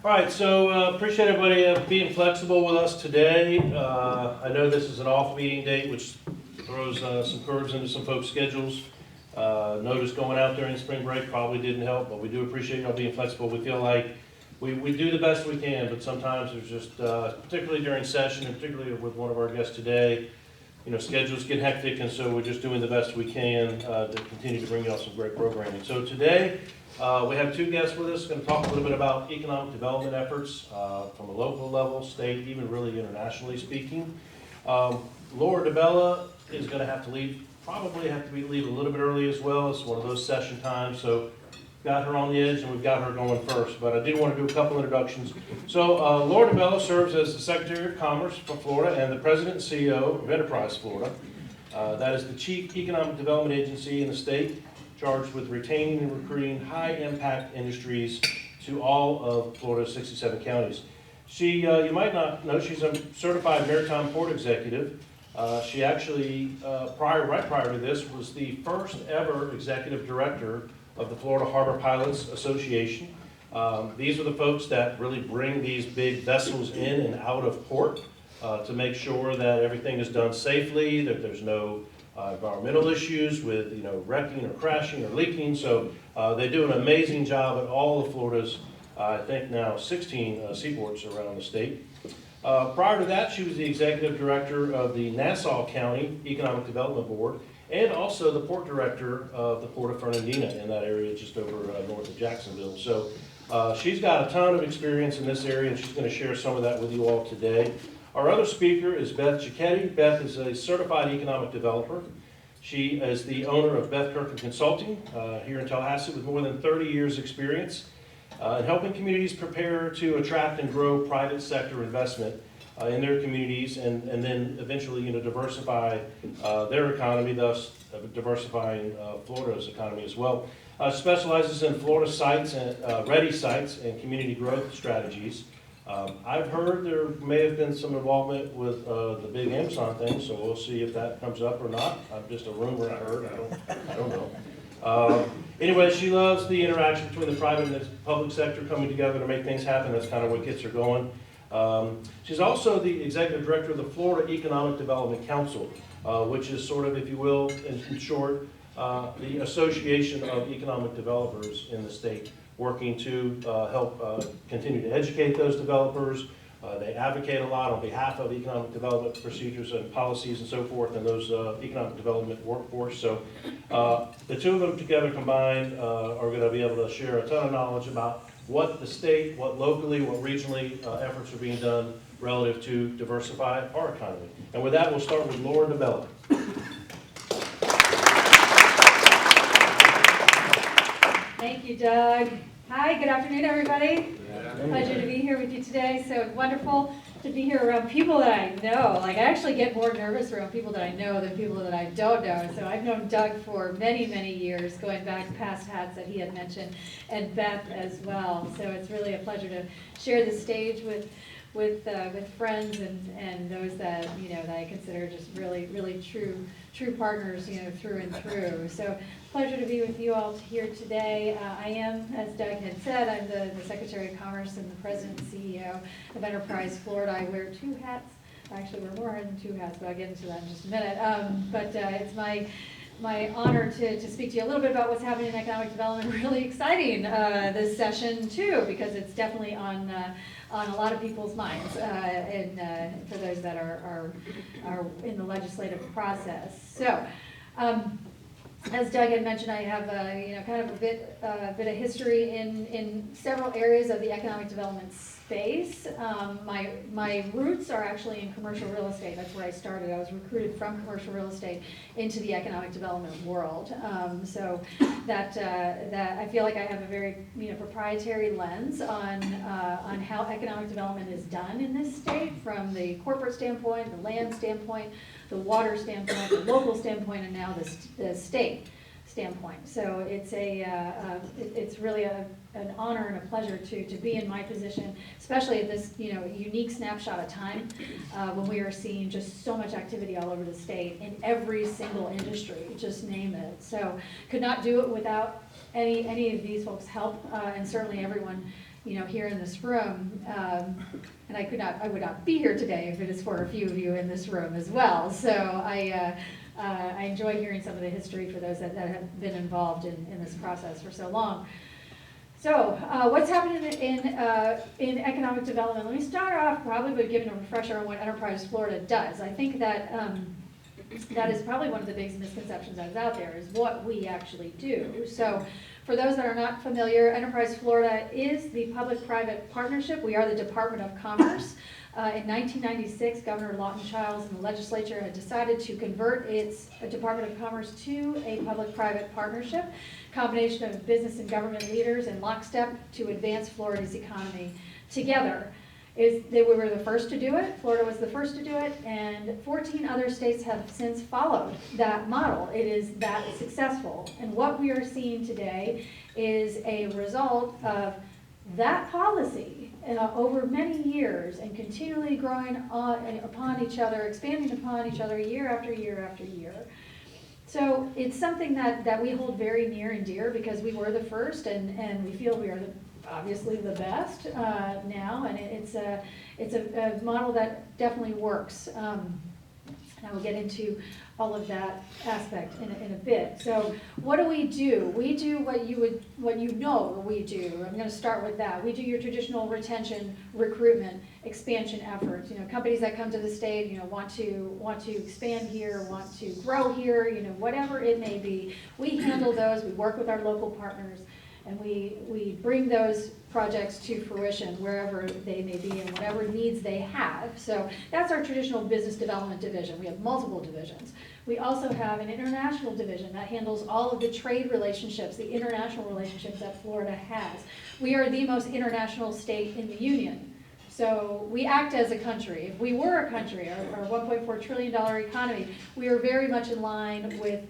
All right, so appreciate everybody being flexible with us today. I know this is an off meeting date, which throws some curves into some folks' schedules. Notice going out during spring break probably didn't help, but we do appreciate y'all being flexible. We feel like we do the best we can, but sometimes there's just, particularly during session, and particularly with one of our guests today, you know, schedules get hectic, and so we're just doing the best we can to continue to bring y'all some great programming. So today, we have two guests with us, going to talk a little bit about economic development efforts from a local level, state, even really internationally speaking. Laura DiBella is going to have to leave, leave a little bit early as well. It's one of those session times, so got her on the edge and we've got her going first, but I did want to do a couple introductions. So Laura DiBella serves as the Secretary of Commerce for Florida and the President and CEO of Enterprise Florida. That is the chief economic development agency in the state, charged with retaining and recruiting high-impact industries to all of Florida's 67 counties. She, you might not know, she's a certified maritime port executive. She actually, right prior to this, was the first ever executive director of the Florida Harbor Pilots Association. These are the folks that really bring these big vessels in and out of port to make sure that everything is done safely, that there's no environmental issues with, you know, wrecking or crashing or leaking. So they do an amazing job at all of Florida's, I think now 16 seaports around the state. Prior to that, she was the executive director of the Nassau County Economic Development Board and also the port director of the Port of Fernandina in that area just over north of Jacksonville. So she's got a ton of experience in this area and she's going to share some of that with you all today. Our other speaker is Beth Cicchetti. Beth is a certified economic developer. She is the owner of Beth Consulting here in Tallahassee with more than 30 years experience in helping communities prepare to attract and grow private sector investment in their communities and then eventually, you know, diversify their economy, thus diversifying Florida's economy as well. Specializes in Florida sites and ready sites and community growth strategies. I've heard there may have been some involvement with the big Amazon thing, so we'll see if that comes up or not. Just a rumor I heard. I don't know. Anyway, she loves the interaction between the private and the public sector coming together to make things happen. That's kind of what gets her going. She's also the executive director of the Florida Economic Development Council, which is sort of, if you will, in short, the association of economic developers in the state, working to help continue to educate those developers. They advocate a lot on behalf of economic development procedures and policies and so forth in those economic development workforce. So the two of them together combined are going to be able to share a ton of knowledge about what the state, what locally, what regionally efforts are being done relative to diversify our economy. And with that, we'll start with Laura DiBella. Thank you, Doug. Hi, good afternoon, everybody. Pleasure to be here with you today. So wonderful to be here around people that I know. Like, I actually get more nervous around people that I know than people that I don't know. So I've known Doug for many, many years, going back past hats that he had mentioned, and Beth as well. So it's really a pleasure to share the stage with friends and those that, you know, that I consider just really true partners, you know, through and through. So pleasure to be with you all here today. I am, as Doug had said, I'm the Secretary of Commerce and the President and CEO of Enterprise Florida. I wear two hats. Actually, we're more than two hats, but I'll get into that in just a minute. But it's my honor to speak to you a little bit about what's happening in economic development. Really exciting this session too, because it's definitely on a lot of people's minds, and for those that are in the legislative process. So, as Doug had mentioned, I have kind of a bit of history in several areas of the economic development space. My roots are actually in commercial real estate. That's where I started. I was recruited from commercial real estate into the economic development world. So that I feel like I have a very proprietary lens on how economic development is done in this state, from the corporate standpoint, the land standpoint, the water standpoint, the local standpoint, and now the state standpoint. So it's really an honor and a pleasure to be in my position, especially at this unique snapshot of time when we are seeing just so much activity all over the state in every single industry, just name it. So could not do it without any of these folks' help, and certainly everyone here in this room. And I would not be here today if it is for a few of you in this room as well. So I enjoy hearing some of the history for those that have been involved in this process for so long. So what's happening in economic development? Let me start off probably by giving a refresher on what Enterprise Florida does. I think that that is probably one of the biggest misconceptions that's out there, is what we actually do. So for those that are not familiar, Enterprise Florida is the public-private partnership. We are the Department of Commerce. In 1996, Governor Lawton Chiles and the legislature had decided to convert its Department of Commerce to a public-private partnership, combination of business and government leaders in lockstep to advance Florida's economy together. We were the first to do it, Florida was the first to do it, and 14 other states have since followed that model. It is that successful. And what we are seeing today is a result of that policy over many years and continually growing upon each other, expanding upon each other year after year after year. So it's something that we hold very near and dear because we were the first, and we feel we are obviously the best now, and it's a model that definitely works. And I will get into all of that aspect in a bit. So what do? We do what you know we do. I'm going to start with that. We do your traditional retention, recruitment, expansion efforts. Companies that come to the state, want to expand here, want to grow here, whatever it may be. We handle those. We work with our local partners, and we bring those projects to fruition wherever they may be and whatever needs they have. So that's our traditional business development division. We have multiple divisions. We also have an international division that handles all of the trade relationships, the international relationships that Florida has. We are the most international state in the union. So we act as a country. If we were a country, our $1.4 trillion economy, we are very much in line with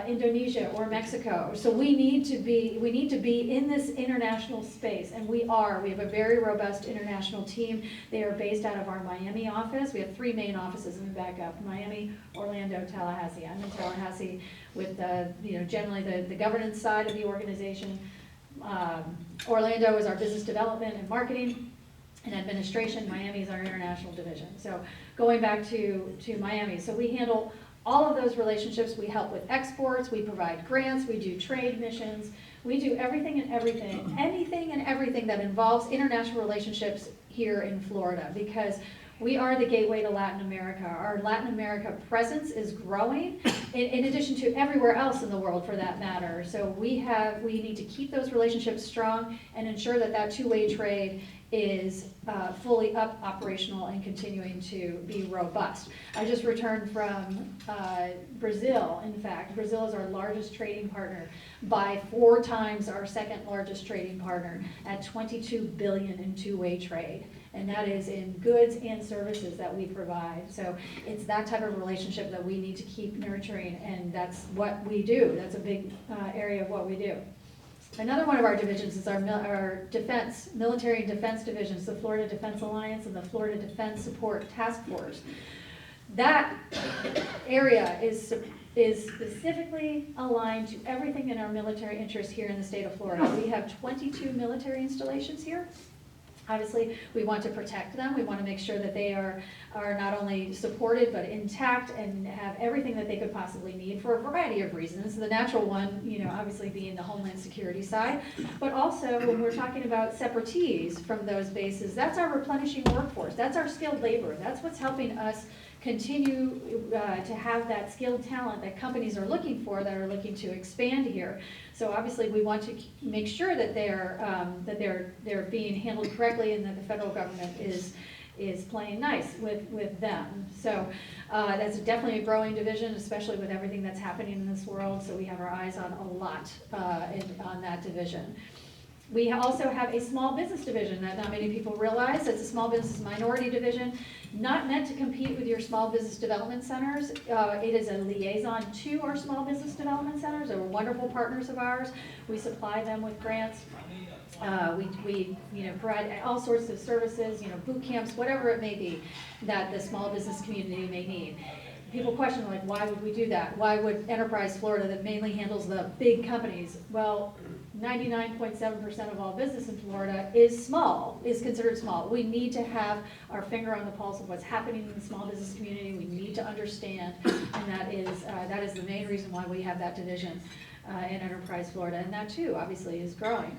Indonesia or Mexico. So we need to be in this international space, and we are. We have a very robust international team. They are based out of our Miami office. We have 3 main offices. Let me back up: Miami, Orlando, Tallahassee. I'm in Tallahassee with generally the governance side of the organization. Orlando is our business development and marketing and administration. Miami is our international division. So going back to Miami, so we handle all of those relationships. We help with exports, we provide grants, we do trade missions, we do anything and everything that involves international relationships here in Florida, because we are the gateway to Latin America. Our Latin America presence is growing, in addition to everywhere else in the world for that matter. So we need to keep those relationships strong and ensure that two-way trade is fully operational and continuing to be robust. I just returned from Brazil. In fact, Brazil is our largest trading partner by 4 times our second largest trading partner at $22 billion in two-way trade. And that is in goods and services that we provide. So it's that type of relationship that we need to keep nurturing, and that's what we do. That's a big area of what we do. Another one of our divisions is our defense, military and defense divisions, the Florida Defense Alliance and the Florida Defense Support Task Force. That area is specifically aligned to everything in our military interest here in the state of Florida. We have 22 military installations here. Obviously, we want to protect them. We want to make sure that they are not only supported but intact and have everything that they could possibly need for a variety of reasons. The natural one, obviously being the Homeland Security side, but also when we're talking about separatees from those bases, that's our replenishing workforce. That's our skilled labor. That's what's helping us continue to have that skilled talent that companies are looking for, that are looking to expand here. So obviously we want to make sure that they're being handled correctly and that the federal government is playing nice with them. So that's definitely a growing division, especially with everything that's happening in this world. So we have our eyes on a lot on that division. We also have a small business division that not many people realize. It's a small business minority division, not meant to compete with your small business development centers. It is a liaison to our small business development centers. They're wonderful partners of ours. We supply them with grants. We provide all sorts of services, boot camps, whatever it may be that the small business community may need. People question, why would we do that? Why would Enterprise Florida, that mainly handles the big companies? Well, 99.7% of all business in Florida is small, is considered small. We need to have our finger on the pulse of what's happening in the small business community. We need to understand, and that is the main reason why we have that division in Enterprise Florida, and that too, obviously, is growing.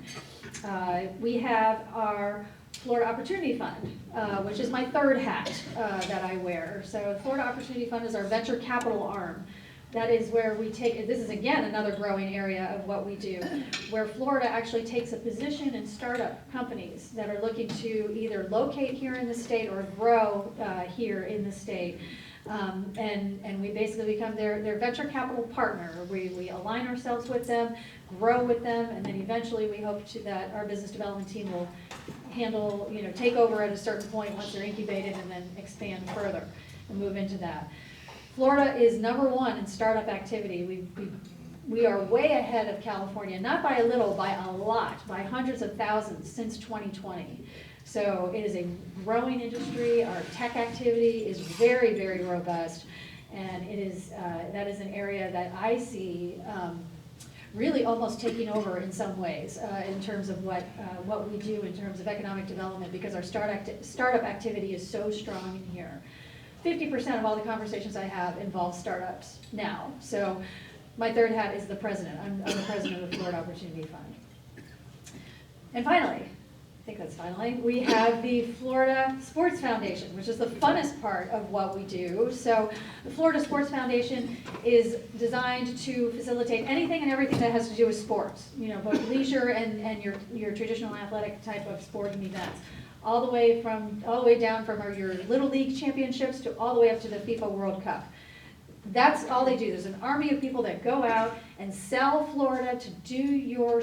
We have our Florida Opportunity Fund, which is my third hat that I wear. So Florida Opportunity Fund is our venture capital arm. That is where we take, this is again another growing area of what we do, where Florida actually takes a position in startup companies that are looking to either locate here in the state or grow here in the state. And we basically become their venture capital partner. We align ourselves with them, grow with them, and then eventually we hope that our business development team will handle, take over at a certain point once they're incubated and then expand further and move into that. Florida is #1 in startup activity. We are way ahead of California, not by a little, by a lot, by hundreds of thousands since 2020. So it is a growing industry. Our tech activity is very, very robust, and that is an area that I see really almost taking over in some ways in terms of what we do in terms of economic development, because our startup activity is so strong in here. 50% of all the conversations I have involve startups now. So my third hat is the president. I'm the president of the Florida Opportunity Fund. And finally, we have the Florida Sports Foundation, which is the funnest part of what we do. So the Florida Sports Foundation is designed to facilitate anything and everything that has to do with sports, both leisure and your traditional athletic type of sporting events. All the way down from your Little League championships to all the way up to the FIFA World Cup. That's all they do. There's an army of people that go out and sell Florida to do your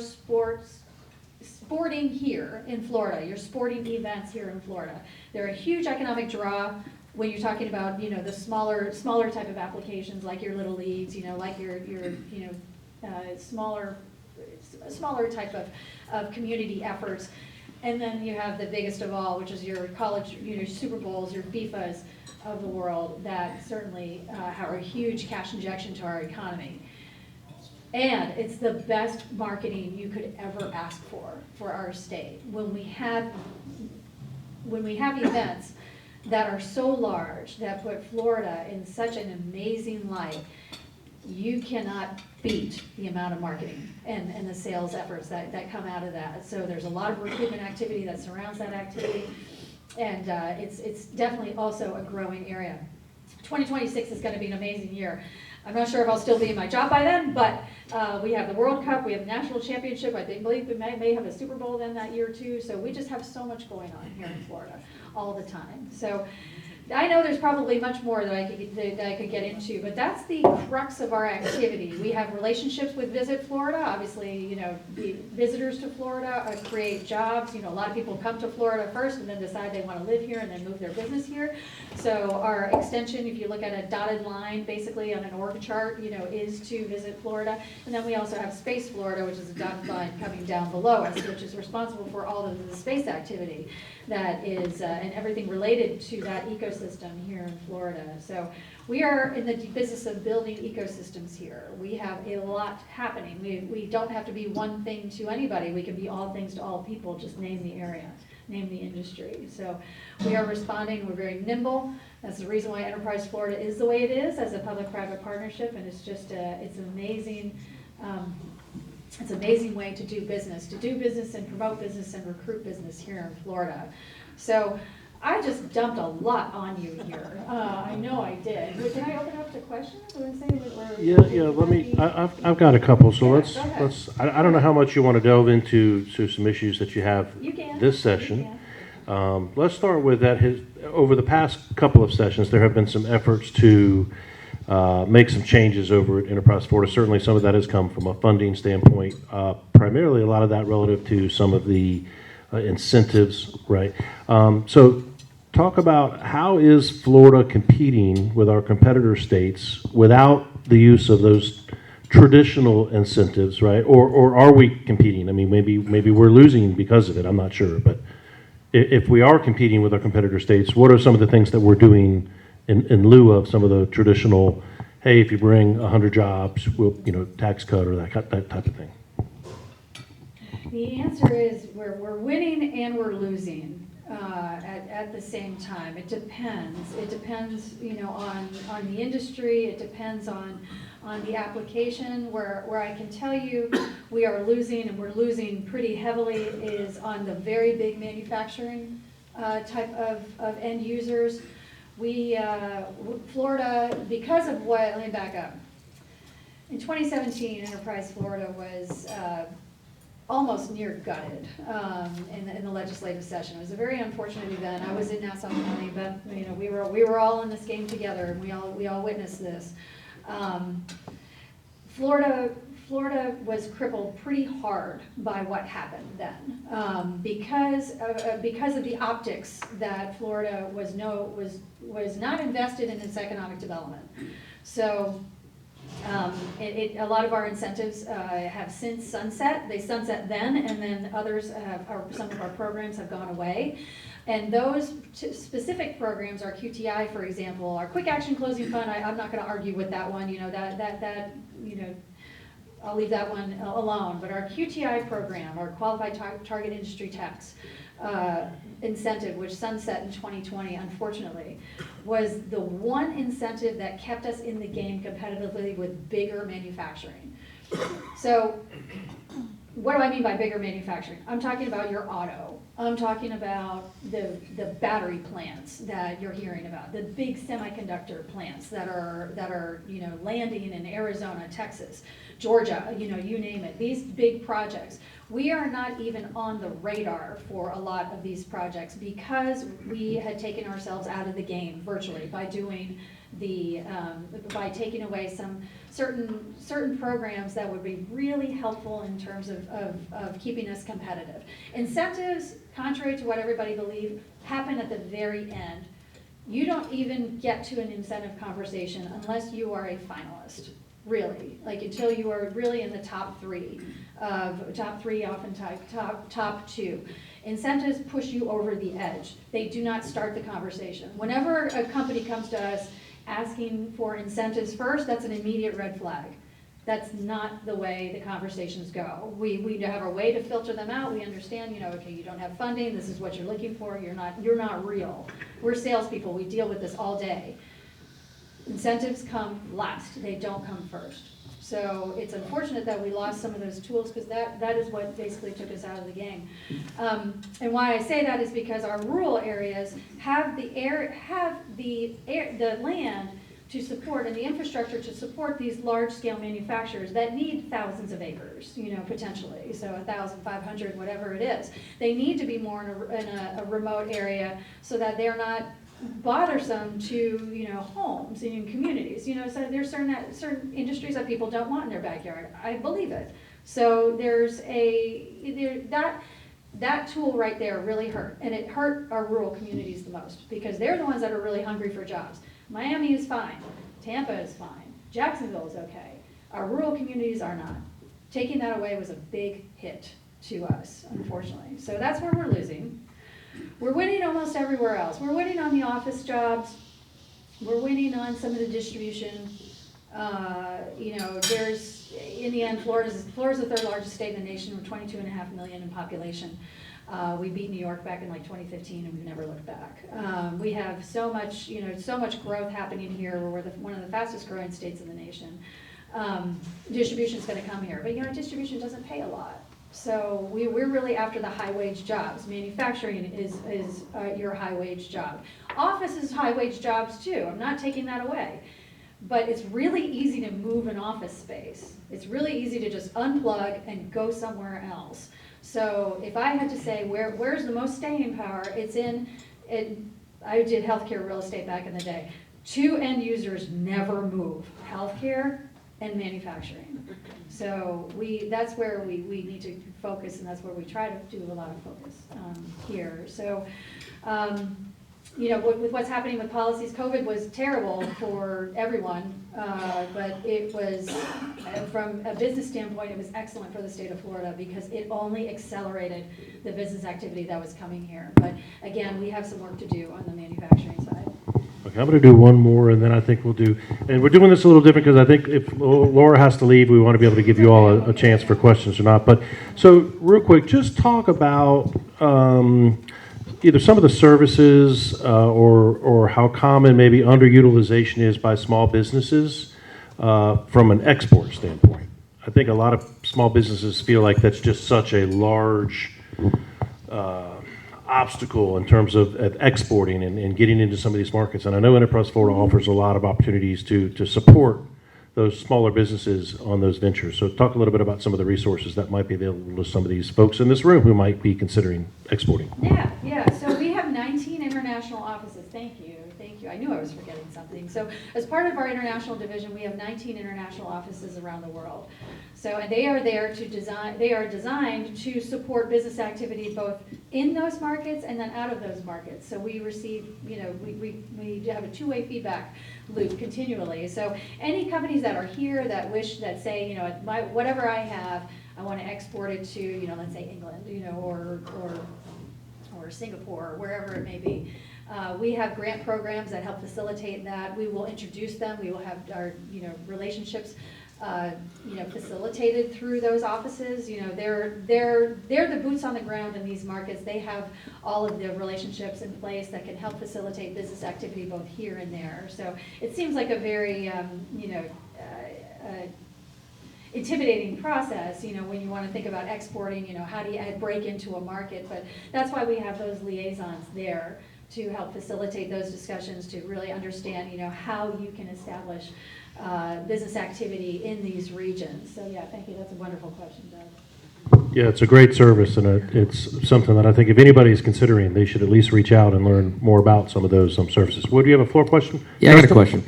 sporting here in Florida, your sporting events here in Florida. They're a huge economic draw when you're talking about, the smaller type of applications like your Little Leagues, like your smaller type of community efforts. And then you have the biggest of all, which is your college, Super Bowls, your FIFAs of the world that certainly are a huge cash injection to our economy. And it's the best marketing you could ever ask for our state. When we have events that are so large that put Florida in such an amazing light, you cannot beat the amount of marketing and the sales efforts that come out of that. So there's a lot of recruitment activity that surrounds that activity, and it's definitely also a growing area. 2026 is going to be an amazing year. I'm not sure if I'll still be in my job by then, but we have the World Cup, we have the National Championship, I believe we may have a Super Bowl then that year too, so we just have so much going on here in Florida all the time. So I know there's probably much more that I could get into, but that's the crux of our activity. We have relationships with Visit Florida. Obviously, the visitors to Florida create jobs. A lot of people come to Florida first and then decide they want to live here and then move their business here. So our extension, if you look at a dotted line, basically on an org chart, is to Visit Florida. And then we also have Space Florida, which is a dotted line coming down below us, which is responsible for all of the space activity that is, and everything related to that ecosystem here in Florida. So we are in the business of building ecosystems here. We have a lot happening. We don't have to be one thing to anybody. We can be all things to all people, just name the area, name the industry. So we are responding, we're very nimble. That's the reason why Enterprise Florida is the way it is as a public-private partnership, and it's just, it's amazing. It's an amazing way to do business and promote business and recruit business here in Florida. So I just dumped a lot on you here. I know I did. Can I open up to questions? Yeah. Let me. I've got a couple. So let's. I don't know how much you want to delve into some issues that you have this session. Let's start with that. Over the past couple of sessions, there have been some efforts to make some changes over at Enterprise Florida. Certainly some of that has come from a funding standpoint, primarily a lot of that relative to some of the incentives, right? So talk about how is Florida competing with our competitor states without the use of those traditional incentives, right? Or are we competing? I mean, maybe we're losing because of it, I'm not sure. But if we are competing with our competitor states, what are some of the things that we're doing in lieu of some of the traditional, hey, if you bring 100 jobs, we'll, tax cut or that type of thing? The answer is we're winning and we're losing at the same time. It depends. It depends, on the industry. It depends on the application. Where I can tell you we are losing, and we're losing pretty heavily, is on the very big manufacturing type of end users. Florida, because of what, let me back up. In 2017, Enterprise Florida was almost near gutted in the legislative session. It was a very unfortunate event. I was in Nassau County, but we were all in this game together, and we all witnessed this. Florida was crippled pretty hard by what happened then, because of the optics that Florida was not invested in its economic development. So. A lot of our incentives have since sunset. They sunset then, and then others some of our programs have gone away. And those specific programs, our QTI, for example, our Quick Action Closing Fund, I'm not going to argue with that one. I'll leave that one alone. But our QTI program, our Qualified Target Industry Tax incentive, which sunset in 2020, unfortunately, was the one incentive that kept us in the game competitively with bigger manufacturing. So what do I mean by bigger manufacturing? I'm talking about your auto. I'm talking about the battery plants that you're hearing about, the big semiconductor plants that are landing in Arizona, Texas, Georgia, you name it. These big projects. We are not even on the radar for a lot of these projects because we had taken ourselves out of the game virtually by doing by taking away some certain programs that would be really helpful in terms of keeping us competitive. Incentives, contrary to what everybody believes, happen at the very end. You don't even get to an incentive conversation unless you are a finalist. Really, until you are really in the top three, often top two. Incentives push you over the edge. They do not start the conversation. Whenever a company comes to us asking for incentives first, that's an immediate red flag. That's not the way the conversations go. We have a way to filter them out. We understand, okay, you don't have funding. This is what you're looking for. You're not real. We're salespeople. We deal with this all day. Incentives come last, they don't come first. So it's unfortunate that we lost some of those tools because that is what basically took us out of the game. And why I say that is because our rural areas have the land to support and the infrastructure to support these large-scale manufacturers that need thousands of acres, potentially, so 1,500, whatever it is. They need to be more in a remote area so that they're not bothersome to homes and communities. So there's certain industries that people don't want in their backyard. I believe it. So there's that tool right there really hurt, and it hurt our rural communities the most because they're the ones that are really hungry for jobs. Miami is fine, Tampa is fine, Jacksonville is okay. Our rural communities are not. Taking that away was a big hit to us, unfortunately. So that's where we're losing. We're winning almost everywhere else. We're winning on the office jobs. We're winning on some of the distribution. There's, in the end, Florida's the third largest state in the nation with 22.5 million in population. We beat New York back in 2015, and we've never looked back. We have so much growth happening here. We're one of the fastest growing states in the nation. Distribution's going to come here, but distribution doesn't pay a lot. So we're really after the high wage jobs. Manufacturing is your high wage job. Office is high wage jobs too. I'm not taking that away. But it's really easy to move an office space. It's really easy to just unplug and go somewhere else. So if I had to say where's the most staying power, it's in I did healthcare real estate back in the day. Two end users never move, healthcare and manufacturing. So that's where we need to focus, and that's where we try to do a lot of focus here. So, with what's happening with policies, COVID was terrible for everyone, but it was, from a business standpoint, it was excellent for the state of Florida because it only accelerated the business activity that was coming here. But again, we have some work to do on the manufacturing side. Okay, I'm going to do one more, and then I think we'll do, and we're doing this a little different because I think if Laura has to leave, we want to be able to give you all a chance for questions or not. But, so, real quick, just talk about either some of the services or how common maybe underutilization is by small businesses from an export standpoint. I think a lot of small businesses feel like that's just such a large obstacle in terms of exporting and getting into some of these markets. And I know Enterprise Florida offers a lot of opportunities to support those smaller businesses on those ventures. So talk a little bit about some of the resources that might be available to some of these folks in this room who might be considering exporting. Yeah. So we have 19 international offices. Thank you. I knew I was forgetting something. So as part of our international division, we have 19 international offices around the world. So, and they are there to design, they are designed to support business activity both in those markets and then out of those markets. So we receive, we have a two-way feedback loop continually. So any companies that are here that say, whatever I have, I want to export it to, let's say England, or Singapore, or wherever it may be. We have grant programs that help facilitate that. We will introduce them. We will have our, relationships, facilitated through those offices. They're the boots on the ground in these markets. They have all of the relationships in place that can help facilitate business activity both here and there. So it seems like a very, intimidating process, when you want to think about exporting, how do you break into a market? But that's why we have those liaisons there to help facilitate those discussions, to really understand, how you can establish business activity in these regions. So yeah, thank you. That's a wonderful question, Doug. Yeah, it's a great service, and it's something that I think if anybody is considering, they should at least reach out and learn more about some of those services. Would you have a floor question? Yeah, I got a question.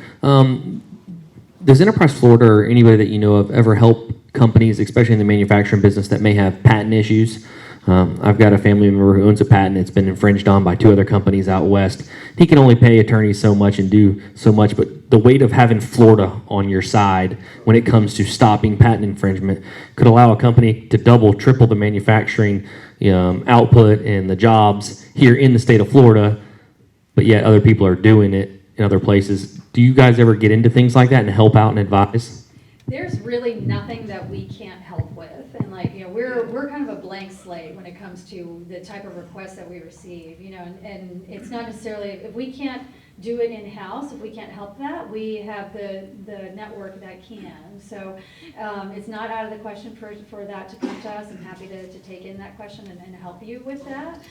Does Enterprise Florida or anybody that you know of ever help companies, especially in the manufacturing business, that may have patent issues? I've got a family member who owns a patent. It's been infringed on by 2 other companies out west. He can only pay attorneys so much and do so much, but the weight of having Florida on your side when it comes to stopping patent infringement could allow a company to double, triple the manufacturing output and the jobs here in the state of Florida, but yet other people are doing it in other places. Do you guys ever get into things like that and help out and advise? There's really nothing that we can't help with, and we're kind of a blank slate when it comes to the type of requests that we receive, and it's not necessarily, if we can't do it in-house, if we can't help that, we have the network that can. So it's not out of the question for that to come to us. I'm happy to take in that question and help you with that.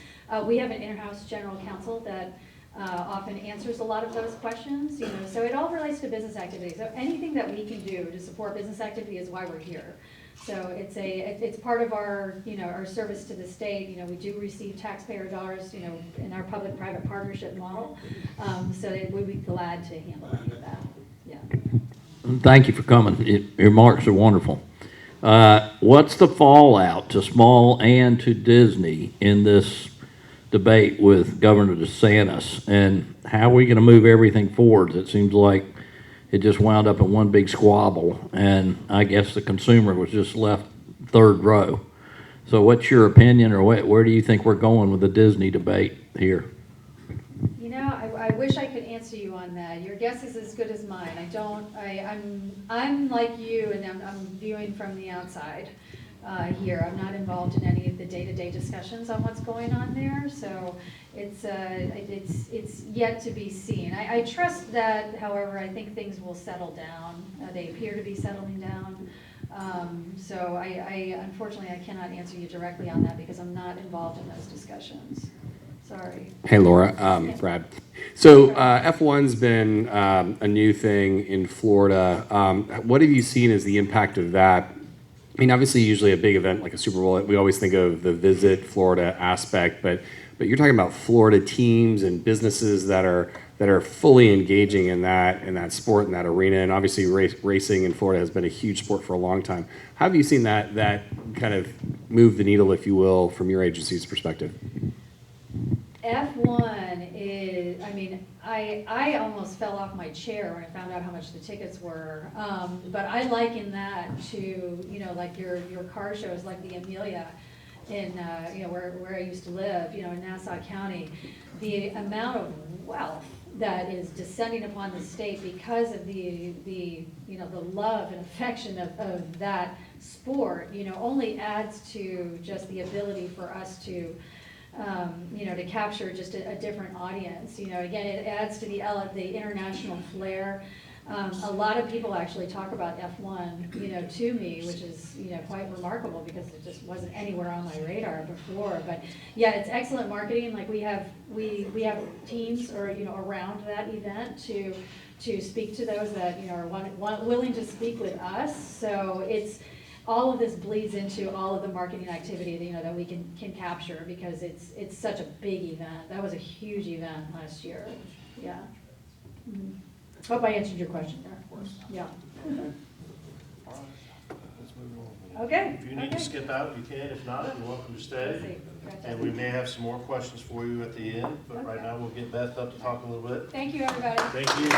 We have an in-house general counsel that often answers a lot of those questions, so it all relates to business activity. So anything that we can do to support business activity is why we're here. So it's part of our, our service to the state. We do receive taxpayer dollars, in our public-private partnership model. So we'd be glad to handle any of that. Yeah. Thank you for coming. Your remarks are wonderful. What's the fallout to small and to Disney in this debate with Governor DeSantis, and how are we going to move everything forward? It seems like it just wound up in one big squabble, and I guess the consumer was just left third row. So what's your opinion, or where do you think we're going with the Disney debate here? I wish I could answer you on that. Your guess is as good as mine. I'm like you, and I'm viewing from the outside. Here, I'm not involved in any of the day-to-day discussions on what's going on there, so it's yet to be seen. I trust that, however, I think things will settle down. They appear to be settling down. So unfortunately, I cannot answer you directly on that because I'm not involved in those discussions. Sorry. Hey, Laura, Brad. So F1's been a new thing in Florida. What have you seen as the impact of that? I mean, obviously, usually a big event like a Super Bowl, we always think of the Visit Florida aspect, but you're talking about Florida teams and businesses that are fully engaging in that sport, in that arena, and obviously racing in Florida has been a huge sport for a long time. How have you seen that kind of move the needle, if you will, from your agency's perspective? F1 is, I almost fell off my chair when I found out how much the tickets were. But I liken that to, like your car shows, like the Amelia in, where I used to live, in Nassau County. The amount of wealth that is descending upon the state because of the love and affection of that sport, only adds to just the ability for us to, to capture just a different audience. Again, it adds to the international flair. A lot of people actually talk about F1, to me, which is, quite remarkable because it just wasn't anywhere on my radar before. But yeah, it's excellent marketing. Like we have teams or, around that event to speak to those that, are willing to speak with us. So it's, all of this bleeds into all of the marketing activity, that we can capture because it's such a big event. That was a huge event last year. Yeah. Mm-hmm. Hope I answered your question there. Of course. Yeah. Okay. If you need to skip out, you can. If not, you're welcome to stay. And we may have some more questions for you at the end, but right now we'll get Beth up to talk a little bit. Thank you, everybody. Thank you.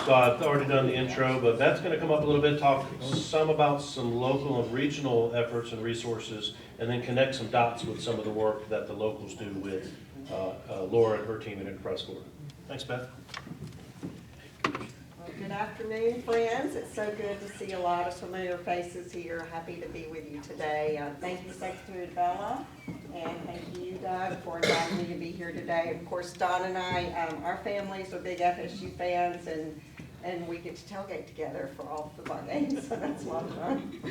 So I've already done the intro, but Beth's going to come up a little bit, talk some about some local and regional efforts and resources, and then connect some dots with some of the work that the locals do with Laura and her team at Enterprise Florida. Thanks, Beth. Good afternoon, friends. It's so good to see a lot of familiar faces here. Happy to be with you today. Thank you, Secretary DiBella, and thank you, Doug, for inviting me to be here today. Of course, Don and I, our families are big FSU fans, and we get to tailgate together for all of our games, so that's a lot of fun.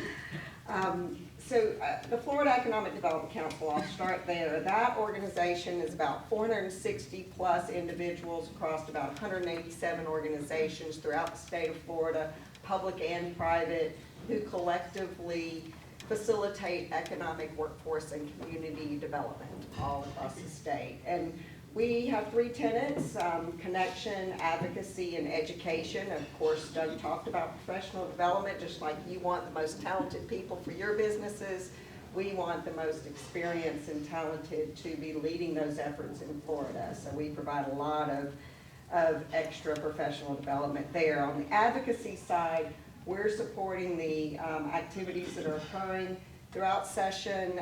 The Florida Economic Development Council, I'll start there. That organization is about 460 plus individuals across about 187 organizations throughout the state of Florida, public and private, who collectively facilitate economic, workforce, and community development all across the state. And we have three tenets: connection, advocacy, and education. Of course, Doug talked about professional development. Just like you want the most talented people for your businesses, we want the most experienced and talented to be leading those efforts in Florida. So we provide a lot of extra professional development there. On the advocacy side, we're supporting the activities that are occurring throughout session.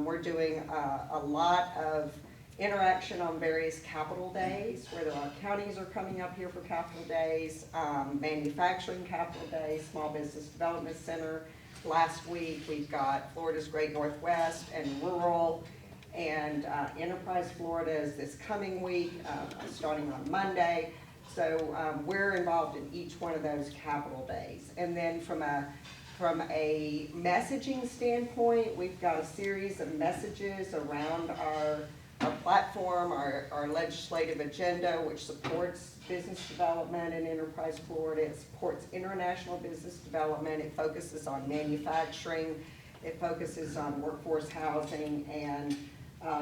We're doing a lot of interaction on various capital days, whether our counties are coming up here for capital days, manufacturing capital days, Small Business Development Center. Last week, we've got Florida's Great Northwest and Rural, and Enterprise Florida is this coming week, starting on Monday. So we're involved in each one of those capital days. And then from a messaging standpoint, we've got a series of messages around our platform, our legislative agenda, which supports business development in Enterprise Florida. It supports international business development. It focuses on manufacturing. It focuses on workforce housing and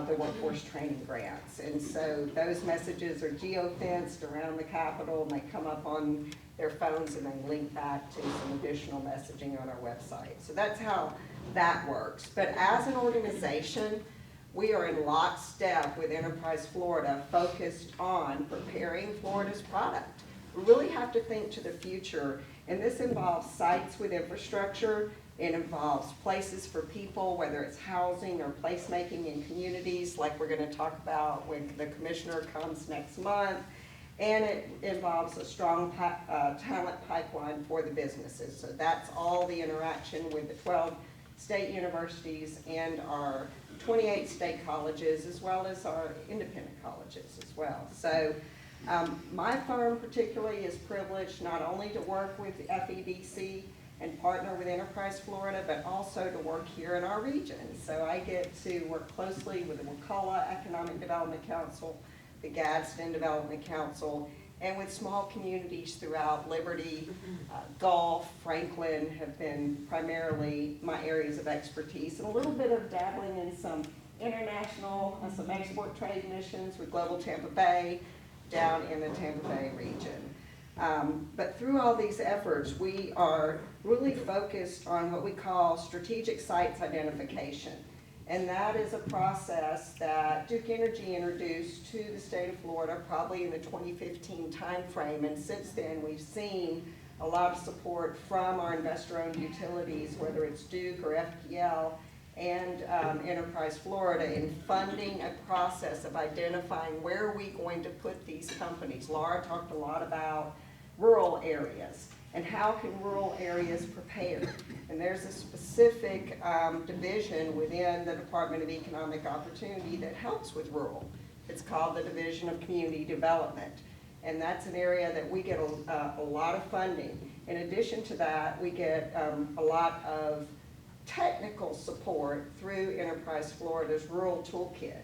the workforce training grants. And so those messages are geo-fenced around the Capitol, and they come up on their phones and then link back to some additional messaging on our website. So that's how that works. But as an organization, we are in lockstep with Enterprise Florida, focused on preparing Florida's product. We really have to think to the future, and this involves sites with infrastructure. It involves places for people, whether it's housing or placemaking in communities, like we're going to talk about when the commissioner comes next month. And it involves a strong talent pipeline for the businesses. So that's all the interaction with the 12 state universities and our 28 state colleges, as well as our independent colleges as well. So my firm particularly is privileged not only to work with the FEDC and partner with Enterprise Florida, but also to work here in our region. So I get to work closely with the Wakulla Economic Development Council, the Gadsden Development Council, and with small communities throughout Liberty, Gulf, Franklin have been primarily my areas of expertise, and a little bit of dabbling in some international, some export trade missions with Global Tampa Bay down in the Tampa Bay region. But through all these efforts, we are really focused on what we call strategic sites identification. And that is a process that Duke Energy introduced to the state of Florida probably in the 2015 timeframe. And since then, we've seen a lot of support from our investor-owned utilities, whether it's Duke or FPL, and Enterprise Florida in funding a process of identifying where are we going to put these companies. Laura talked a lot about rural areas and how can rural areas prepare. And there's a specific division within the Department of Economic Opportunity that helps with rural. It's called the Division of Community Development. And that's an area that we get a lot of funding. In addition to that, we get a lot of technical support through Enterprise Florida's Rural Toolkit.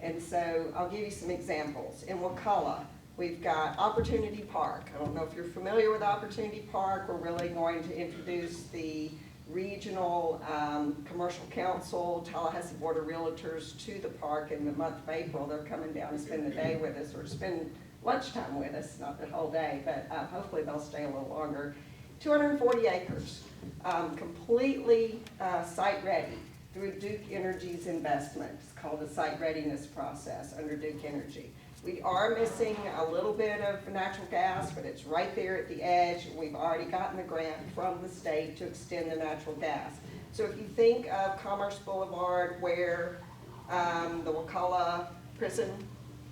And so I'll give you some examples. In Wakulla, we've got Opportunity Park. I don't know if you're familiar with Opportunity Park. We're really going to introduce the regional commercial council, Tallahassee Board of Realtors to the park in the month of April. They're coming down to spend the day with us or spend lunchtime with us, not the whole day, but hopefully they'll stay a little longer. 240 acres, completely site ready through Duke Energy's investment. It's called the site readiness process under Duke Energy. We are missing a little bit of natural gas, but it's right there at the edge. We've already gotten the grant from the state to extend the natural gas. So if you think of Commerce Boulevard where the Wakulla prison,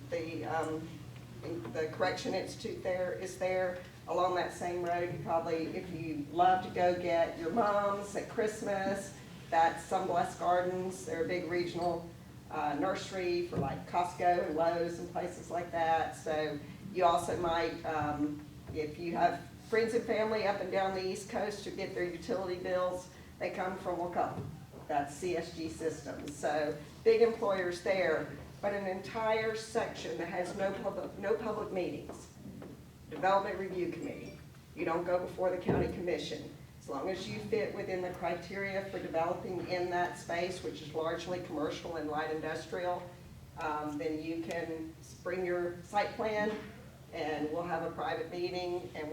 the Correction Institute there is there, along that same road, you probably, if you love to go get your mom's at Christmas, that's Sunblessed Gardens. They're a big regional nursery for like Costco and Lowe's and places like that. So you also might, if you have friends and family up and down the East Coast who get their utility bills, they come from Wakulla. That's CSG Systems. So big employers there, but an entire section that has no public meetings. Development Review Committee. You don't go before the county commission. As long as you fit within the criteria for developing in that space, which is largely commercial and light industrial, then you can bring your site plan and we'll have a private meeting and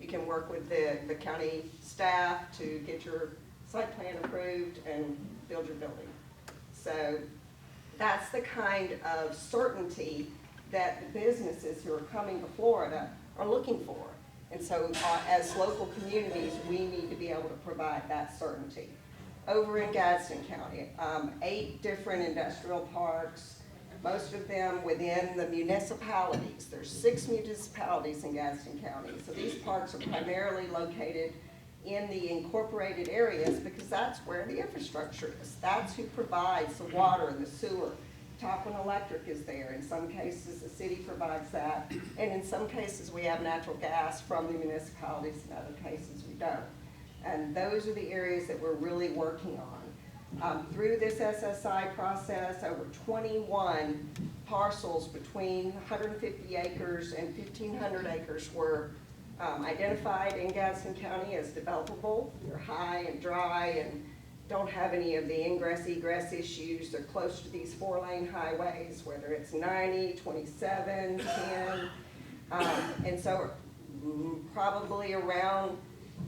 you can work with the county staff to get your site plan approved and build your building. So that's the kind of certainty that the businesses who are coming to Florida are looking for. And so as local communities, we need to be able to provide that certainty. Over in Gadsden County, 8 different industrial parks, most of them within the municipalities. There's 6 municipalities in Gadsden County. So these parks are primarily located in the incorporated areas because that's where the infrastructure is. That's who provides the water and the sewer. Tarpon Electric is there. In some cases, the city provides that. And in some cases, we have natural gas from the municipalities. In other cases, we don't. And those are the areas that we're really working on. Through this SSI process, over 21 parcels between 150 acres and 1,500 acres were identified in Gadsden County as developable. They're high and dry and don't have any of the ingress egress issues. They're close to these 4-lane highways, whether it's 90, 27, 10. And so probably around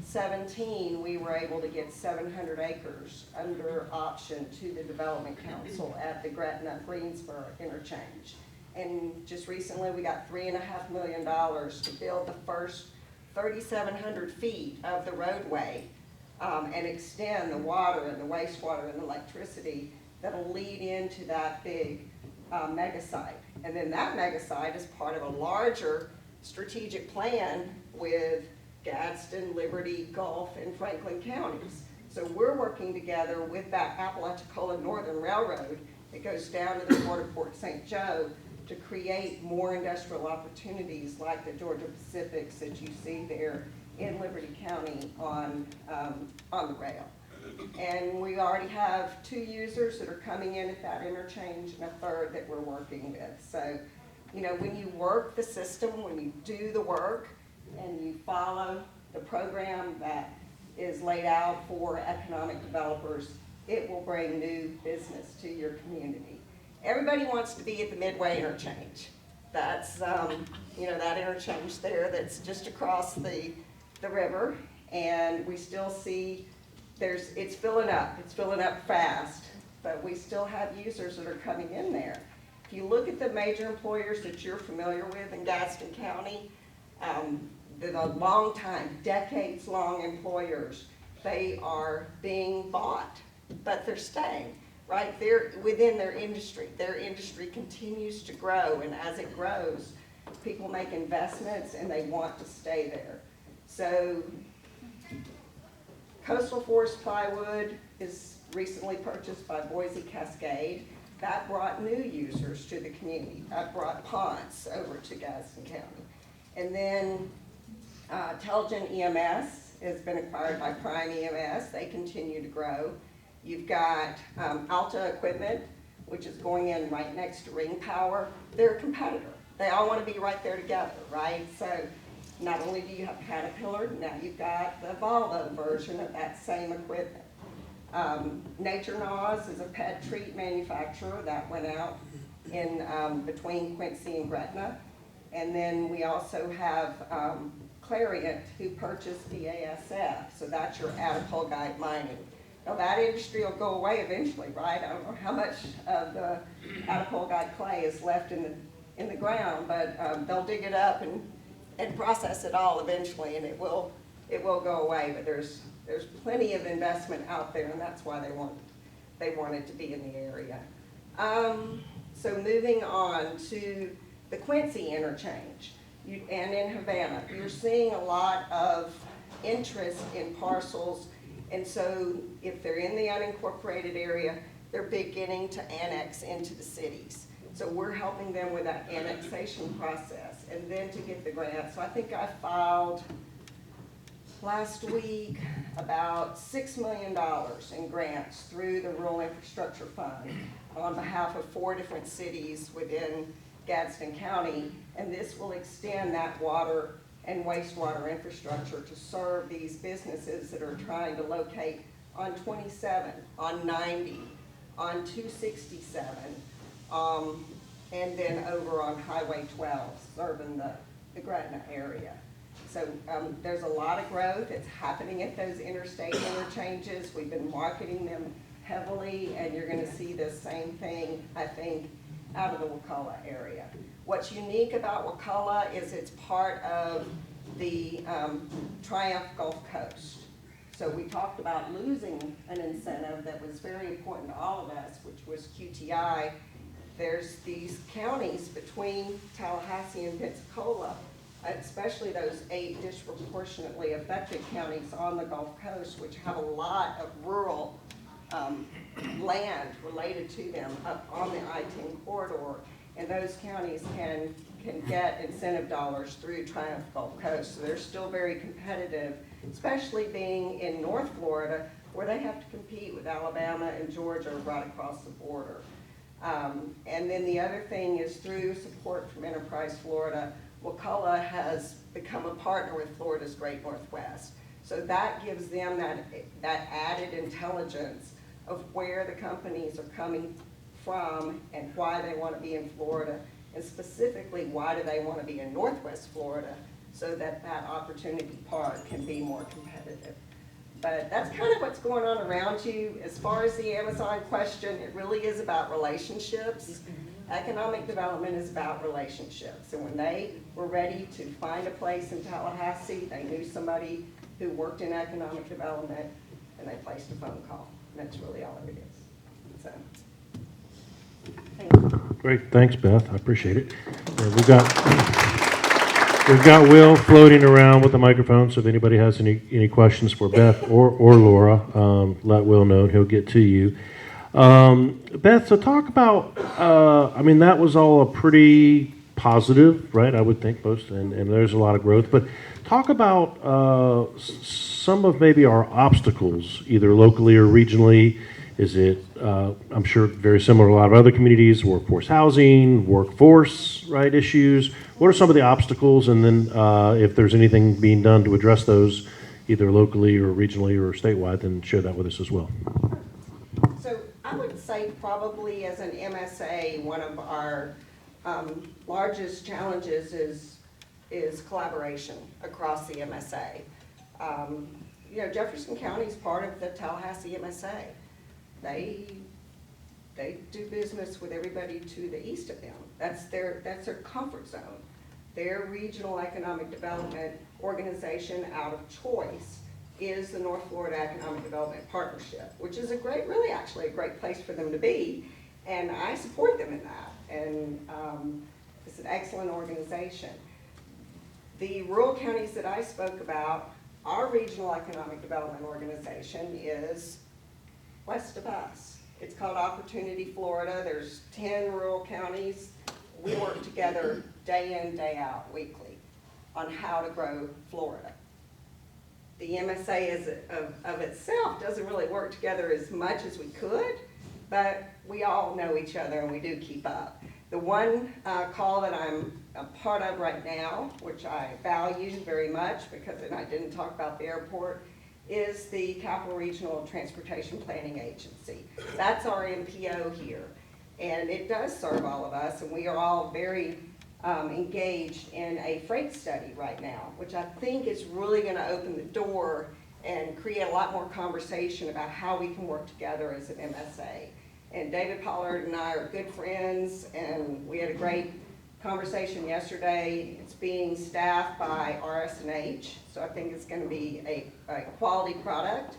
17, we were able to get 700 acres under option to the Development Council at the Gretna-Greensboro interchange. And just recently, we got $3.5 million to build the first 3,700 feet of the roadway and extend the water and the wastewater and the electricity that'll lead into that big mega site. And then that mega site is part of a larger strategic plan with Gadsden, Liberty, Gulf, and Franklin counties. So we're working together with that Apalachicola Northern Railroad that goes down to the port of Port St. Joe to create more industrial opportunities like the Georgia Pacifics that you see there in Liberty County on the rail. And we already have 2 users that are coming in at that interchange and a 3rd that we're working with. So, you know, when you work the system, when you do the work and you follow the program that is laid out for economic developers, it will bring new business to your community. Everybody wants to be at the Midway interchange. That's, you know, that interchange there that's just across the river, and we still see it's filling up fast, but we still have users that are coming in there. If you look at the major employers that you're familiar with in Gadsden County, the long time, decades long employers, they are being bought but they're staying, right? They're within their industry. Their industry continues to grow, and as it grows, people make investments and they want to stay there. So coastal forest plywood is recently purchased by Boise Cascade. That brought new users to the community. That brought Ponce over to Gadsden County. And then Telgen EMS has been acquired by Prime EMS. They continue to grow. You've got Alta Equipment, which is going in right next to Ring Power. They're a competitor. They all want to be right there together, right? So not only do you have Caterpillar, now you've got the Volvo version of that same equipment. Nature Naws is a pet treat manufacturer that went out in between Quincy and Gretna. And then we also have Clariant, who purchased BASF, so that's your Attapulgite mining. Now that industry will go away eventually, right? I don't know how much of the Attapulgite clay is left in the ground, but they'll dig it up and process it all eventually, and it will go away. But there's plenty of investment out there, and that's why they want it to be in the area. So moving on to the Quincy interchange. And in Havana, you're seeing a lot of interest in parcels, and so if they're in the unincorporated area, they're beginning to annex into the cities. So we're helping them with that annexation process, and then to get the grant. So I think I filed last week about $6 million in grants through the Rural Infrastructure Fund on behalf of 4 different cities within Gadsden County, and this will extend that water and wastewater infrastructure to serve these businesses that are trying to locate on 27, on 90, on 267, and then over on Highway 12, serving the Gretna area. So there's a lot of growth. It's happening at those interstate interchanges. We've been marketing them heavily, and you're going to see the same thing, I think, out of the Wakulla area. What's unique about Wakulla is it's part of the Triumph Gulf Coast. So we talked about losing an incentive that was very important to all of us, which was QTI. There's these counties between Tallahassee and Pensacola, especially those 8 disproportionately affected counties on the Gulf Coast, which have a lot of rural land related to them up on the I-10 corridor, and those counties can get incentive dollars through Triumph Gulf Coast. So they're still very competitive, especially being in North Florida, where they have to compete with Alabama and Georgia right across the border. And then the other thing is through support from Enterprise Florida, Wakulla has become a partner with Florida's Great Northwest. So that gives them that added intelligence of where the companies are coming from and why they want to be in Florida, and specifically why do they want to be in Northwest Florida, so that opportunity part can be more competitive. But that's kind of what's going on around you. As far as the Amazon question, it really is about relationships. Economic development is about relationships. And when they were ready to find a place in Tallahassee, they knew somebody who worked in economic development, and they placed a phone call. And that's really all it is. So, thank you. Great, thanks, Beth. I appreciate it. We've got Will floating around with the microphone, so if anybody has any questions for Beth or Laura, let Will know and he'll get to you. Beth, so talk about, that was all a pretty positive, right? I would think most, and there's a lot of growth, but talk about some of maybe our obstacles, either locally or regionally. Is it, I'm sure very similar to a lot of other communities, workforce housing, workforce, right, issues? What are some of the obstacles, and then if there's anything being done to address those, either locally or regionally or statewide, then share that with us as well. So I would say probably as an MSA, one of our largest challenges is collaboration across the MSA. Jefferson County is part of the Tallahassee MSA. They do business with everybody to the east of them. That's their comfort zone. Their regional economic development organization, out of choice, is the North Florida Economic Development Partnership, which is really actually a great place for them to be, and I support them in that, and it's an excellent organization. The rural counties that I spoke about, our regional economic development organization is west of us. It's called Opportunity Florida. There's 10 rural counties. We work together day in, day out, weekly, on how to grow Florida. The MSA of itself doesn't really work together as much as we could, but we all know each other and we do keep up. The one call that I'm a part of right now, which I value very much because I didn't talk about the airport, is the Capital Regional Transportation Planning Agency. That's our MPO here. And it does serve all of us, and we are all very engaged in a freight study right now, which I think is really going to open the door and create a lot more conversation about how we can work together as an MSA. And David Pollard and I are good friends, and we had a great conversation yesterday. It's being staffed by RS&H, so I think it's going to be a quality product.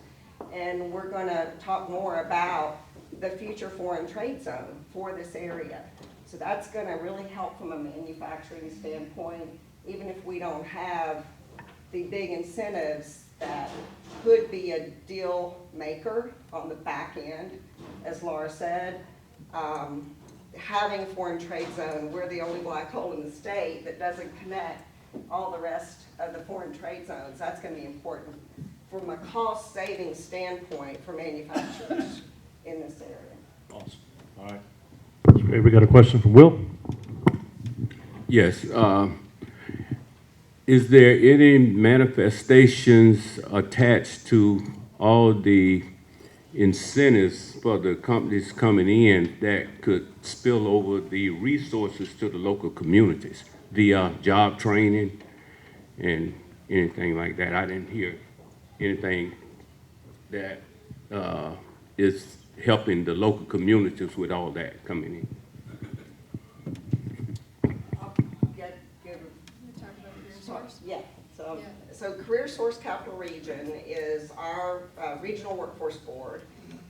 And we're going to talk more about the future foreign trade zone for this area. So that's going to really help from a manufacturing standpoint, even if we don't have the big incentives that could be a deal maker on the back end, as Laura said. Having a foreign trade zone, we're the only black hole in the state that doesn't connect all the rest of the foreign trade zones. That's going to be important from a cost saving standpoint for manufacturers in this area. Awesome. All right. Okay, we got a question from Will. Yes. Is there any manifestations attached to all the incentives for the companies coming in that could spill over the resources to the local communities via job training and anything like that? I didn't hear anything that is helping the local communities with all that coming in. Yeah, so Career Source Capital Region is our regional workforce board,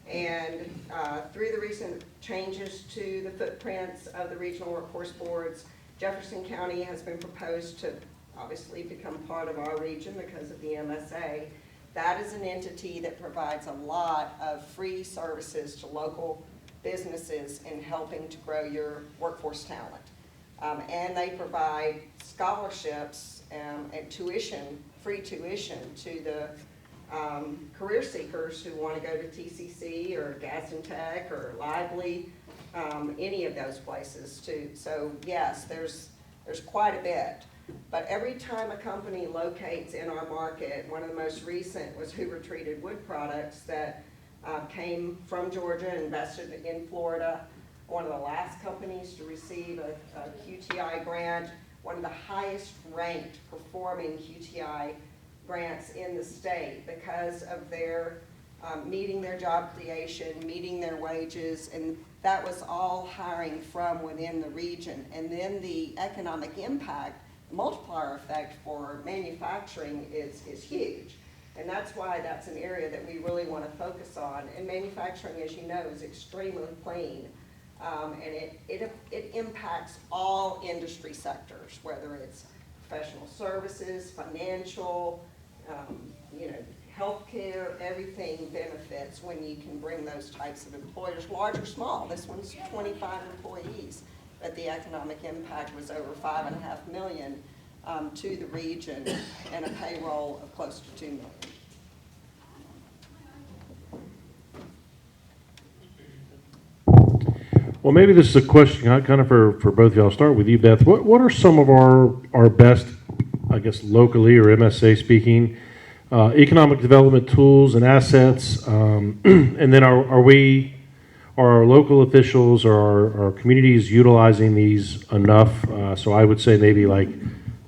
and through the recent changes to the footprints of the regional workforce boards, Jefferson County has been proposed to obviously become part of our region because of the MSA. That is an entity that provides a lot of free services to local businesses in helping to grow your workforce talent. And they provide scholarships and free tuition to the career seekers who want to go to TCC or Gadsden Tech or Lively, any of those places too. So yes, there's quite a bit. But every time a company locates in our market, one of the most recent was Hoover Treated Wood Products that came from Georgia and invested in Florida. One of the last companies to receive a QTI grant, one of the highest ranked performing QTI grants in the state because of their meeting their job creation, meeting their wages, and that was all hiring from within the region. And then the economic impact, multiplier effect for manufacturing is huge. And that's why that's an area that we really want to focus on. And manufacturing, as you know, is extremely clean. And it impacts all industry sectors, whether it's professional services, financial, healthcare, everything benefits when you can bring those types of employers, large or small. This one's 25 employees, but the economic impact was over $5.5 million to the region and a payroll of close to $2 million. Well, maybe this is a question kind of for both of y'all. I'll start with you, Beth. What are some of our best, I guess, locally or MSA speaking, economic development tools and assets? And then are our local officials or our communities utilizing these enough? So I would say maybe like,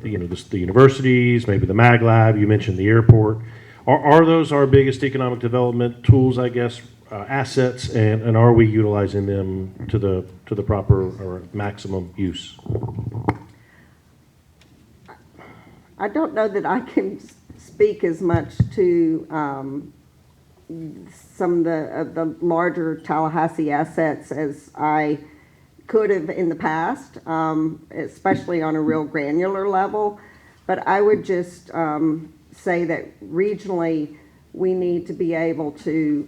the universities, maybe the Mag Lab, you mentioned the airport. Are those our biggest economic development tools, I guess, assets, and are we utilizing them to the proper or maximum use? I don't know that I can speak as much to some of the larger Tallahassee assets as I could have in the past, especially on a real granular level. But I would just say that regionally, we need to be able to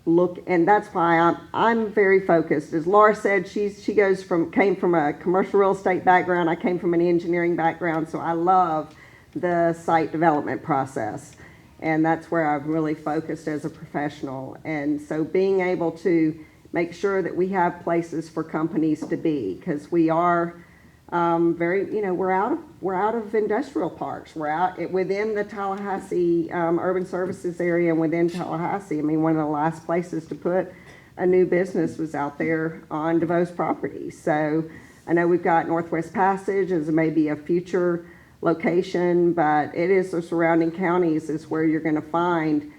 look, and that's why I'm very focused. As Laura said, she came from a commercial real estate background. I came from an engineering background, so I love the site development process. And that's where I've really focused as a professional. And so being able to make sure that we have places for companies to be, because we are we're out of industrial parks. We're out within the Tallahassee urban services area and within Tallahassee. I mean, one of the last places to put a new business was out there on DeVoe's property. So I know we've got Northwest Passage as maybe a future location, but it is the surrounding counties is where you're going to find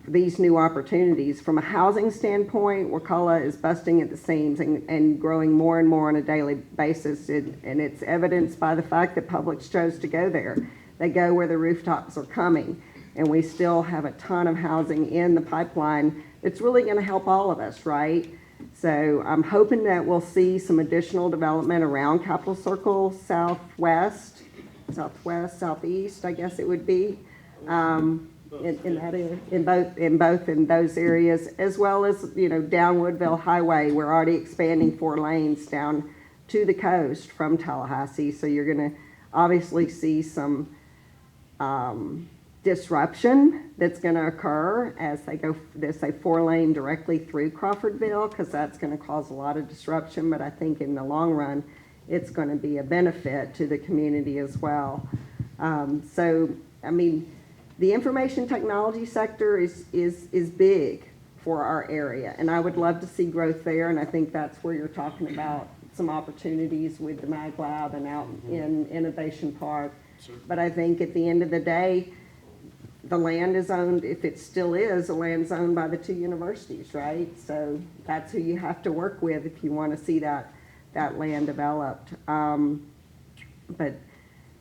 these new opportunities. From a housing standpoint, Wakulla is busting at the seams and growing more and more on a daily basis, and it's evidenced by the fact that Publix chose to go there. They go where the rooftops are coming, and we still have a ton of housing in the pipeline. It's really going to help all of us, right? So I'm hoping that we'll see some additional development around Capitol Circle, southwest, southeast, I guess it would be, in that area, in those areas, as well as down Woodville Highway. We're already expanding 4 lanes down to the coast from Tallahassee, so you're going to obviously see some disruption that's going to occur as they go this 4-lane directly through Crawfordville, because that's going to cause a lot of disruption. But I think in the long run, it's going to be a benefit to the community as well. So, I mean, the information technology sector is big for our area, and I would love to see growth there. And I think that's where you're talking about some opportunities with the Mag Lab and out in Innovation Park. But I think at the end of the day, the land is owned, if it still is, the land's owned by the 2 universities, right? So that's who you have to work with if you want to see that land developed. But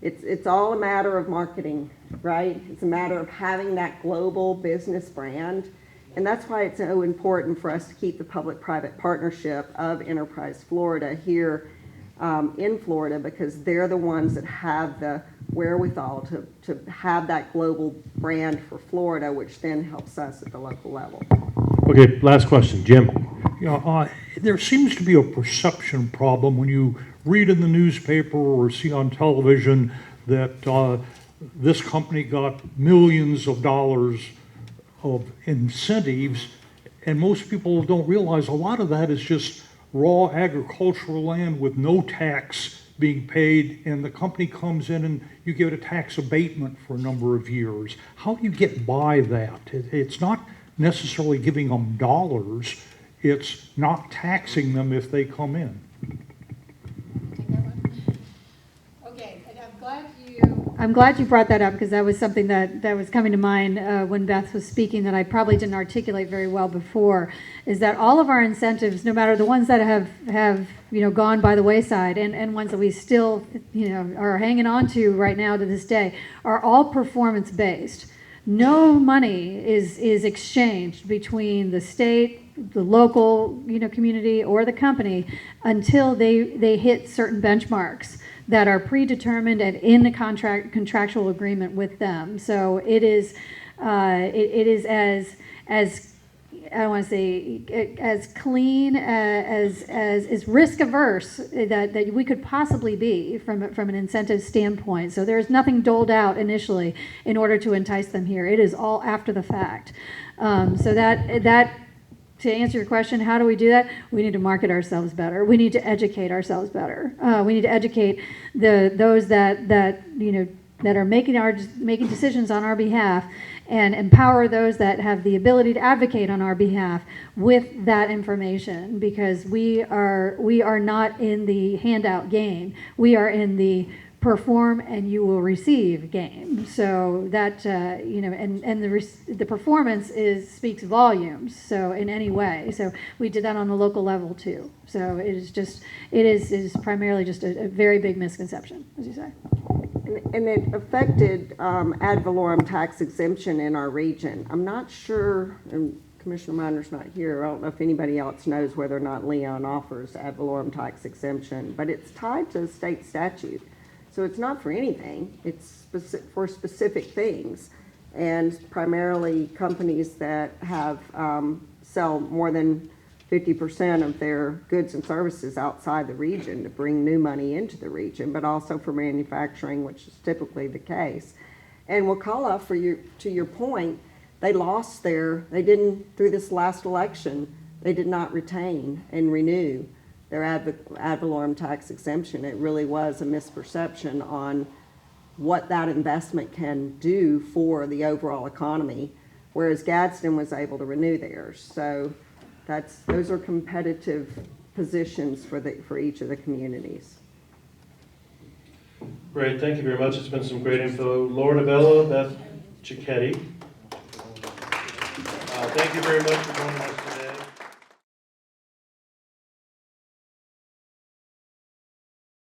it's all a matter of marketing, right? It's a matter of having that global business brand. And that's why it's so important for us to keep the public-private partnership of Enterprise Florida here in Florida, because they're the ones that have the wherewithal to have that global brand for Florida, which then helps us at the local level. Okay, last question, Jim. There seems to be a perception problem when you read in the newspaper or see on television that this company got millions of dollars of incentives, and most people don't realize a lot of that is just raw agricultural land with no tax being paid, and the company comes in and you give it a tax abatement for a number of years. How do you get by that? It's not necessarily giving them dollars, it's not taxing them if they come in. Okay, and I'm glad you brought that up, because that was something that was coming to mind when Beth was speaking that I probably didn't articulate very well before, is that all of our incentives, no matter the ones that have gone by the wayside and ones that we still are hanging on to right now to this day, are all performance based. No money is exchanged between the state, the local community, or the company until they hit certain benchmarks that are predetermined and in the contractual agreement with them. So it is as I don't want to say as clean as risk averse that we could possibly be from an incentive standpoint. So there's nothing doled out initially in order to entice them here. It is all after the fact. So that to answer your question, how do we do that? We need to market ourselves better. We need to educate ourselves better. We need to educate those that are making decisions on our behalf, and empower those that have the ability to advocate on our behalf with that information, because we are not in the handout game. We are in the perform and you will receive game. So that and the performance speaks volumes. So in any way, so we did that on the local level too. So it is primarily just a very big misconception, as you say. And it affected ad valorem tax exemption in our region. I'm not sure, and Commissioner Minor's not here, I don't know if anybody else knows whether or not Leon offers ad valorem tax exemption, but it's tied to state statute. So it's not for anything, it's for specific things. And primarily companies that have, sell more than 50% of their goods and services outside the region to bring new money into the region, but also for manufacturing, which is typically the case. And Wakulla, to your point, they didn't, through this last election, they did not retain and renew their ad valorem tax exemption. It really was a misperception on what that investment can do for the overall economy, whereas Gadsden was able to renew theirs. So those are competitive positions for each of the communities. Great, thank you very much. It's been some great info. Laura DiBella, Beth Cicchetti. Thank you very much for joining us